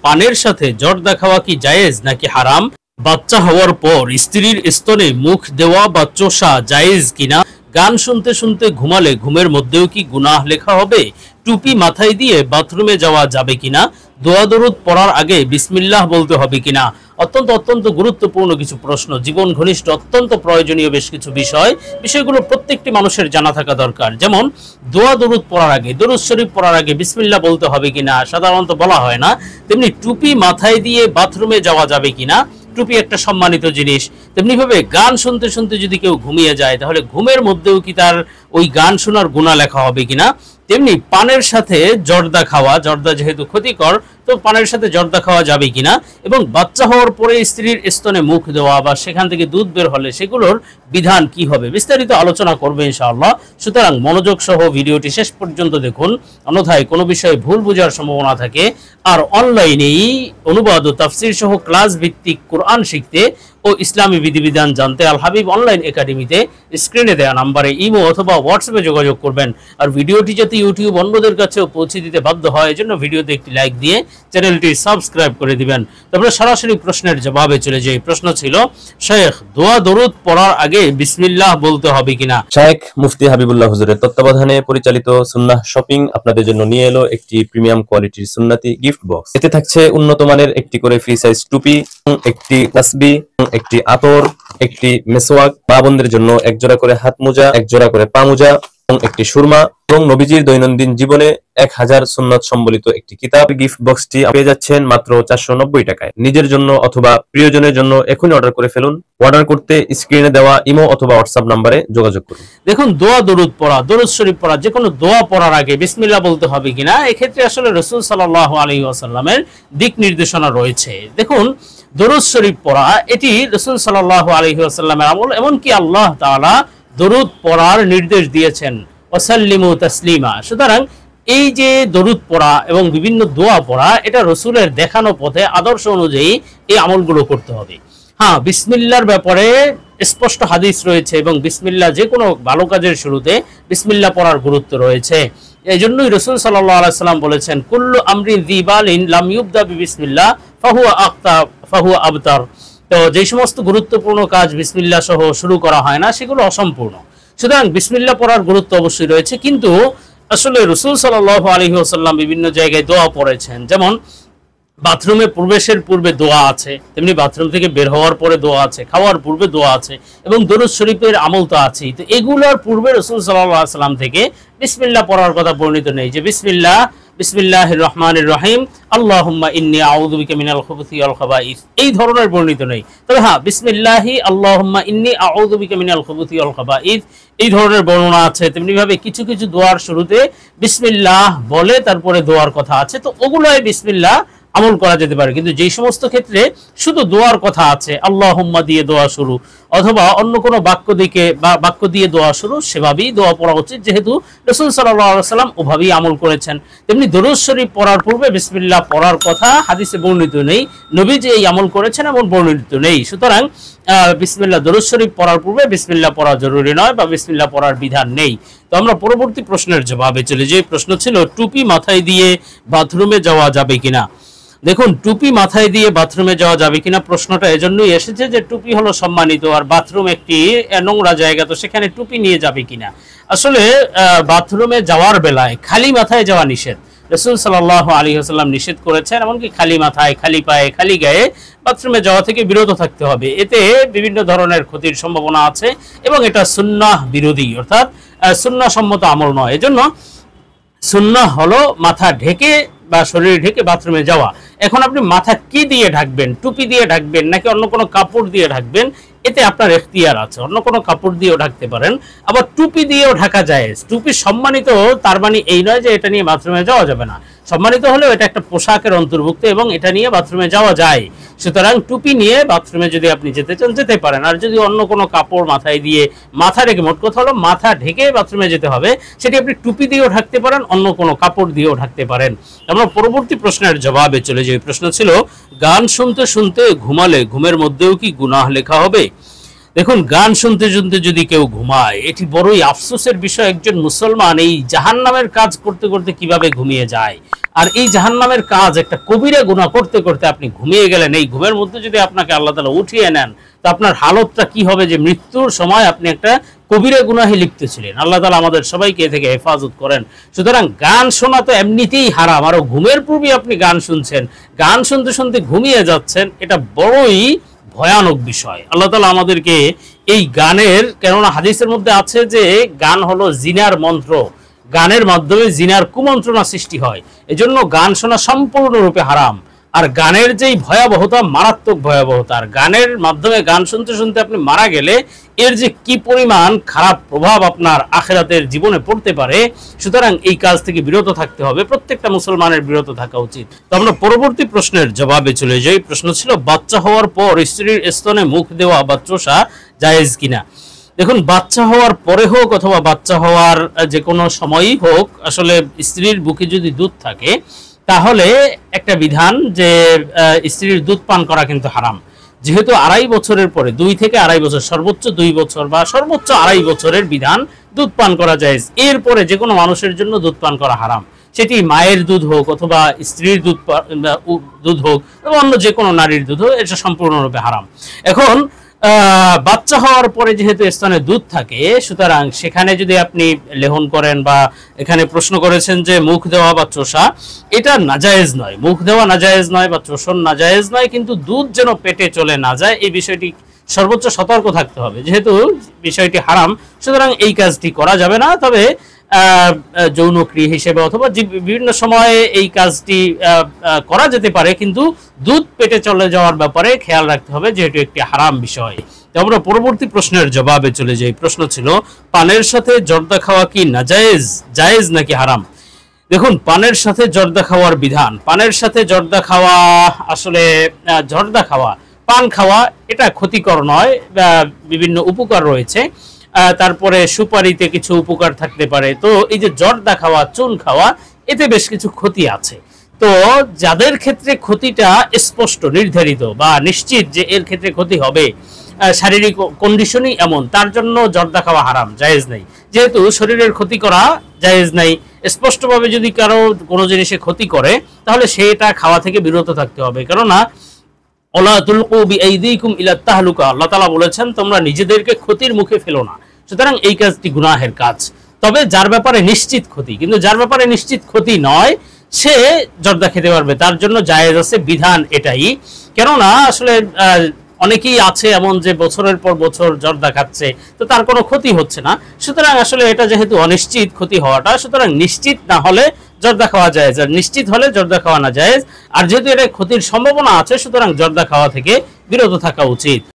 পানের সাথে জর্দা খাওয়া কি জায়েজ নাকি হারাম? বাচ্চা হওয়ার পর স্ত্রীর স্তনে মুখ দেওয়া বা চোষা জায়েজ কিনা? গান শুনতে শুনতে ঘুমালে ঘুমের মধ্যেও কি গুনাহ লেখা হবে? টুপি মাথায় দিয়ে বাথরুমে যাওয়া যাবে কিনা? দোয়া দরুদ পড়ার আগে বিসমিল্লাহ বলতে হবে কিনা? অত্যন্ত অত্যন্ত গুরুত্বপূর্ণ কিছু প্রশ্ন, জীবন ঘনিষ্ঠ অত্যন্ত প্রয়োজনীয় বেশ কিছু বিষয়গুলো প্রত্যেকটি মানুষের জানা থাকা দরকার। যেমন দোয়া দরুদ পড়ার আগে, দরুদ শরীফ পড়ার আগে বিসমিল্লাহ বলতে হবে কিনা সাধারণত বলা হয় না। তেমনি টুপি মাথায় দিয়ে বাথরুমে যাওয়া যাবে কিনা? টুপি একটা সম্মানিত জিনিস। তেমনি ভাবে গান শুনতে শুনতে যদি কেউ ঘুমিয়ে যায় তাহলে ঘুমের মধ্যেও কি তার ওই গান শোনার গুনাহ লেখা হবে কিনা? তেমনি পানের সাথে জর্দা খাওয়া, জর্দা যেহেতু ক্ষতিকর, তো পানের সাথে জর্দা খাওয়া যাবে কিনা? এবং বাচ্চা হওয়ার পরে স্ত্রীর স্তনে মুখ দেওয়া বা সেখান থেকে দুধ বের হলে সেগুলোর বিধান কি হবে, বিস্তারিত আলোচনা করবে ইনশাআল্লাহ। সুতরাং মনোযোগ সহ ভিডিওটি শেষ পর্যন্ত দেখুন, অন্যথায় কোনো বিষয়ে ভুল বোঝার সম্ভাবনা থাকে। আর অনলাইনেই অনুবাদ ও তাফসির সহ ক্লাস ভিত্তিক কোরআন শিখতে ও ইসলামী বিধিবিধান জানতে আল হাবিব অনলাইন একাডেমিতে স্ক্রিনে দেওয়া নম্বরে ইমো অথবা হোয়াটসঅ্যাপে যোগাযোগ করবেন। আর ভিডিওটি যাতে ইউটিউব অন্যদের কাছেও পৌঁছে দিতে বাধ্য হয় এজন্য ভিডিওতে একটি লাইক দিয়ে চ্যানেলটি সাবস্ক্রাইব করে দিবেন। তারপরে সরাসরি প্রশ্নের জবাবে চলে যাই। প্রশ্ন ছিল, শেখ দোয়া দরুদ পড়ার আগে বিসমিল্লাহ বলতে হবে কিনা? শেখ মুফতি হাবিবুল্লাহ হুজুরের তত্ত্বাবধানে পরিচালিত সুন্নাহ শপিং আপনাদের জন্য নিয়ে এলো একটি প্রিমিয়াম কোয়ালিটির সুন্নতি গিফট বক্স। এতে থাকছে উন্নত মানের একটি করে ফ্রি সাইজ টুপি, একটি তাসবিহ, একটি আতর, একটি মেসওয়াক, মা বোনদের জন্য এক জোড়া করে হাত মোজা, এক জোড়া করে পা মোজা এবং একটি সুরমা এবং নবীজির দৈনন্দিন জীবনে 1000 সুন্নাত সম্বলিত একটি কিতাব। গিফট বক্সটি পেয়ে যাচ্ছেন মাত্র 490 টাকায়। নিজের জন্য অথবা প্রিয়জনের জন্য এখনই অর্ডার করে ফেলুন। অর্ডার করতে স্ক্রিনে দেওয়া ইমো অথবা হোয়াটসঅ্যাপ নম্বরে যোগাযোগ করুন। দেখুন, দোয়া দরুদ পড়া, দরুদ শরীফ পড়া, যে কোনো দোয়া পড়ার আগে বিসমিল্লাহ বলতে হবে কিনা, এক্ষেত্রে আসলে রাসূল সাল্লাল্লাহু আলাইহি ওয়াসাল্লামের দিক নির্দেশনা রয়েছে। দেখুন, দরুদ শরীফ পড়া এটি রাসূল সাল্লাল্লাহু আলাইহি ওয়াসাল্লামের আমল, এমনকি আল্লাহ তাআলা দরুদ পড়ার নির্দেশ দিয়েছেন, ওয়াসাল্লিমু তাসলিমা। সুতরাং এই যে দরুদ পড়া এবং বিভিন্ন দোয়া পড়া, এটা রাসূলের দেখানো পথে আদর্শ অনুযায়ী এই আমলগুলো করতে হবে। হ্যাঁ, বিসমিল্লাহর ব্যাপারে স্পষ্ট হাদিস রয়েছে এবং বিসমিল্লাহ যে কোনো ভালো কাজের শুরুতে বিসমিল্লাহ পড়ার গুরুত্ব রয়েছে। এই জন্যই রাসূল সাল্লাল্লাহু আলাইহি সাল্লাম বলেছেন, কুল্লু আমরিন যিবালিন লাম ইউবদা বিসমিল্লাহ ফাহুয়া আবতার। তো যে সমস্ত গুরুত্বপূর্ণ কাজ বিসমিল্লাহ সহ শুরু করা হয় না সেগুলো অসম্পূর্ণ। সুতরাং বিসমিল্লাহ পড়ার গুরুত্ব অবশ্যই রয়েছে, কিন্তু আসলে রাসূল সাল্লাল্লাহু আলাইহি ওয়াসাল্লাম বিভিন্ন জায়গায় দোয়া পড়েছেন। যেমন বাথরুমে প্রবেশের পূর্বে দোয়া আছে, তেমনি বাথরুম থেকে বের হওয়ার পরে দোয়া আছে, খাওয়ার পূর্বে দোয়া আছে এবং দরুদ শরীফের আমল তো আছেই। তো এগুলোর পূর্বে রাসূল সাল্লাল্লাহু আলাইহি ওয়াসাল্লাম থেকে বিসমিল্লাহ পড়ার কথা বর্ণিত নেই, যে বিসমিল্লাহির রহমানির রহিম আল্লাহুম্মা ইন্নী আউযু বিকা মিনাল খুবুসি ওয়াল খাবাইস, এই ধরনের বর্ণিত নেই। তবে হ্যাঁ, বিসমিল্লাহি আল্লাহুম্মা ইন্নী আউযু বিকা মিনাল খুবুসি ওয়াল খাবাইস এই ধরনের বর্ণনা আছে। তেমনি ভাবে কিছু কিছু দোয়ার শুরুতে বিসমিল্লাহ বলে তারপরে দোয়ার কথা আছে, তো ওগুলোয় বিসমিল্লাহ আমল করা যেতে পারে। কিন্তু যেই সমস্ত ক্ষেত্রে শুধু দোয়ার কথা আছে, আল্লাহুম্মা দিয়ে দোয়া শুরু অথবা অন্য কোনো বাক্য দিয়ে দোয়া শুরু, সেভাবেই দোয়া পড়া উচিত, যেহেতু রাসূল সাল্লাল্লাহু আলাইহি ওয়াসাল্লাম ওভাবেই আমল করেছেন। তেমনি দরুদ শরীফ পড়ার পূর্বে বিসমিল্লাহ পড়ার কথা হাদিসে বর্ণিত নেই, নবী যে এই আমল করেছেন এমন বর্ণিত নেই। সুতরাং বিসমিল্লাহ, দরুদ শরীফ পড়ার পূর্বে বিসমিল্লাহ পড়া জরুরি নয় বা বিসমিল্লাহ পড়ার বিধান নেই। তো আমরা পরবর্তী প্রশ্নের জবাবে চলে যাই। প্রশ্ন ছিল, টুপি মাথায় দিয়ে বাথরুমে যাওয়া যাবে কিনা? দেখুন, টুপি মাথায় দিয়ে বাথরুমে যাওয়া যাবে কিনা প্রশ্নটা এজন্যই এসেছে যে টুপি হলো সম্মানিত আর বাথরুম একটি নোংরা জায়গা, তো সেখানে টুপি নিয়ে যাবে কিনা। আসলে বাথরুমে যাওয়ার বেলায় খালি মাথায় যাওয়া নিষেধ, রাসূল সাল্লাল্লাহু আলাইহি ওয়াসাল্লাম নিষেধ করেছেন। এমনকি খালি মাথায়, খালি পায়ে, খালি গায়ে বাথরুমে যাওয়া থেকে বিরত থাকতে হবে। এতে বিভিন্ন ধরনের ক্ষতির সম্ভাবনা আছে এবং এটা সুন্নাহ বিরোধী, অর্থাৎ সুন্নাহ সম্মত আমল নয়। এজন্য সুন্নাহ হলো মাথা ঢেকে বা শরীর ঢেকে বাথরুমে যাওয়া। এখন আপনি মাথা কি দিয়ে ঢাকবেন, টুপি দিয়ে ঢাকবেন নাকি অন্য কোনো কাপড় দিয়ে ঢাকবেন, এতে আপনার এখতিয়ার আছে। অন্য কোনো কাপড় দিয়েও ঢাকতে পারেন, আবার টুপি দিয়েও ঢাকা যায়। টুপি সম্মানিত তার মানে এই নয় যে এটা নিয়ে বাথরুমে যাওয়া যাবে না। সম্মানিত হলেও এটা একটা পোশাকের অন্তর্ভুক্ত এবং এটা নিয়ে বাথরুমে যাওয়া যায়। সুতরাং টুপি নিয়ে বাথরুমে যদি আপনি যেতে চান যেতে পারেন। আর যদি অন্য কোনো কাপড় মাথায় দিয়ে, মাথা ঢেকে, মোট কথা হলো মাথা ঢেকে বাথরুমে যেতে হবে, সেটি আপনি টুপি দিয়েও ঢাকতে পারেন, অন্য কোনো কাপড় দিয়েও ঢাকতে পারেন। আমরা পরবর্তী প্রশ্নের জবাবে চলে যাই। প্রশ্ন ছিল, গান শুনতে শুনতে ঘুমালে ঘুমের মধ্যেও কি গুনাহ লেখা হবে? দেখুন, গান শুনতে শুনতে যদি কেউ ঘুমায়, এটি বড়ই আফসোসের বিষয়। একজন মুসলমান এই জাহান্নামের কাজ করতে করতে কিভাবে ঘুমিয়ে যায়। আর এই জাহান্নামের কাজ একটা কবিরা গুনাহ করতে করতে আপনি ঘুমিয়ে গেলেন। এই ঘুমের মধ্যে যদি আপনাকে আল্লাহ তাআলা উঠিয়ে নেন, তো আপনার হালতটা কি হবে যে মৃত্যুর সময় আপনি একটা কবিরা গুনাহে লিপ্ত ছিলেন। আল্লাহ তাআলা আমাদের সবাইকে এ থেকে হেফাজত করেন। সুতরাং গান শোনা তো এমনিতেই হারাম, আরো ঘুমের পূর্বে আপনি গান শুনছেন, গান শুনতে শুনতে ঘুমিয়ে যাচ্ছেন, এটা বড়ই ভয়ানক বিষয়। আল্লাহ তাআলা আমাদেরকে এই গানের, কেননা হাদিসের মধ্যে আছে যে গান হলো জিনার মন্ত্র, গানের মাধ্যমে জিনার কুমন্ত্রণা সৃষ্টি হয়, এজন্য গান শোনা সম্পূর্ণরূপে হারাম। আর গানের যেই ভয়াবহতা, মারাত্মক ভয়াবহতা, আর গানের মাধ্যমে গান শুনতে শুনতে আপনি মারা গেলে এর যে কি পরিমাণ খারাপ প্রভাব আপনার আখিরাতের জীবনে পড়তে পারে। সুতরাং এই কাজ থেকে বিরত থাকতে হবে, প্রত্যেকটা মুসলমানের বিরত থাকা উচিত। তো আমরা পরবর্তী প্রশ্নের জবাবে চলে যাই। প্রশ্ন ছিল, বাচ্চা হওয়ার পর স্ত্রীর স্তনে মুখ দেওয়া বা চোষা জায়েজ কিনা। দেখুন, বাচ্চা হওয়ার পরে হোক অথবা বাচ্চা হওয়ার যে কোনো সময়ই হোক, আসলে স্ত্রীর বুকে যদি দুধ থাকে তাহলে একটা বিধান যে স্ত্রীর দুধ পান করা কিন্তু হারাম। যেহেতু 2.5 বছরের পরে, 2 থেকে 2.5 বছর, সর্বোচ্চ 2 বছর বা সর্বোচ্চ 2.5 বছরের বিধান দুধ পান করা যায়। এরপরে যে কোনো মানুষের জন্য দুধ পান করা হারাম, সেটি মায়ের দুধ হোক অথবা স্ত্রীর দুধ হোক বা অন্য যে কোনো নারীর দুধ হোক, এটা সম্পূর্ণরূপে হারাম। এখন বাচ্চা হওয়ার পরে যেহেতু স্তনে দুধ থাকে, সুতরাং সেখানে যদি আপনি লেহন করেন, বা এখানে প্রশ্ন করেছেন যে মুখ দেওয়া বা চোষা, এটা নাজায়েজ নয়। মুখ দেওয়া নাজায়েজ নয় বা চোষণ নাজায়েজ নয়, কিন্তু দুধ যেন পেটে চলে না যায় এই বিষয়টি সর্বোচ্চ সতর্ক থাকতে হবে। যেহেতু বিষয়টি হারাম, সুতরাং এই কাজটি করা যাবে না। তবে যৌন ক্রিয়া হিসেবে অথবা বিভিন্ন সময়ে এই কাজটি করা যেতে পারে, কিন্তু দুধ পেটে চলে যাওয়ার ব্যাপারে খেয়াল রাখতে হবে, যেহেতু একটি হারাম বিষয়। তো আমরা পরবর্তী প্রশ্নের জবাবে চলে যাই। প্রশ্ন ছিল, পানের সাথে জর্দা খাওয়া কি নাজায়েজ, জায়েজ নাকি হারাম। দেখুন, পানের সাথে জর্দা খাওয়ার বিধান, পানের সাথে জর্দা খাওয়া, আসলে জর্দা খাওয়া, পান খাওয়া এটা ক্ষতিকর নয়, বিভিন্ন উপকার রয়েছে। তারপরে সুপারিতে কিছু উপকার থাকতে পারে। তো এই যে জর্দা খাওয়া, চুন খাওয়া, এতে বেশ কিছু ক্ষতি আছে। তো যাদের ক্ষেত্রে ক্ষতিটা স্পষ্ট, নির্ধারিত বা নিশ্চিত যে এর ক্ষেত্রে ক্ষতি হবে, শারীরিক কন্ডিশনই এমন, তার জন্য জর্দা খাওয়া হারাম, জায়েজ নাই। যেহেতু শরীরের ক্ষতি করা জায়েজ নাই, স্পষ্টভাবে যদি কারো কোনো জিনিসে ক্ষতি করে তাহলে সেটা খাওয়া থেকে বিরত থাকতে হবে। কেননা ওলা তুলকু বিআইদিকুম ইলা তাহলুকা, আল্লাহ তাআলা বলেছেন তোমরা নিজেদেরকে ক্ষতির মুখে ফেলো না। সুতরাং এই কাজটি গুনাহের কাজ। তবে যার ব্যাপারে নিশ্চিত ক্ষতি, কিন্তু যার ব্যাপারে নিশ্চিত ক্ষতি নয়, সে জর্দা খেতে পারবে, তার জন্য জায়েজ আছে, বিধান এটাই। কেননা আসলে অনেকেই আছে এমন যে বছরের পর বছর জর্দা খাচ্ছে, তো তার কোনো ক্ষতি হচ্ছে না। সুতরাং আসলে এটা যেহেতু অনিশ্চিত ক্ষতি হওয়াটা, সুতরাং নিশ্চিত না হলে জর্দা খাওয়া যায়, আর নিশ্চিত হলে জর্দা খাওয়া না যায়। আর যেহেতু এটা ক্ষতির সম্ভাবনা আছে, সুতরাং জর্দা খাওয়া থেকে বিরত থাকা উচিত।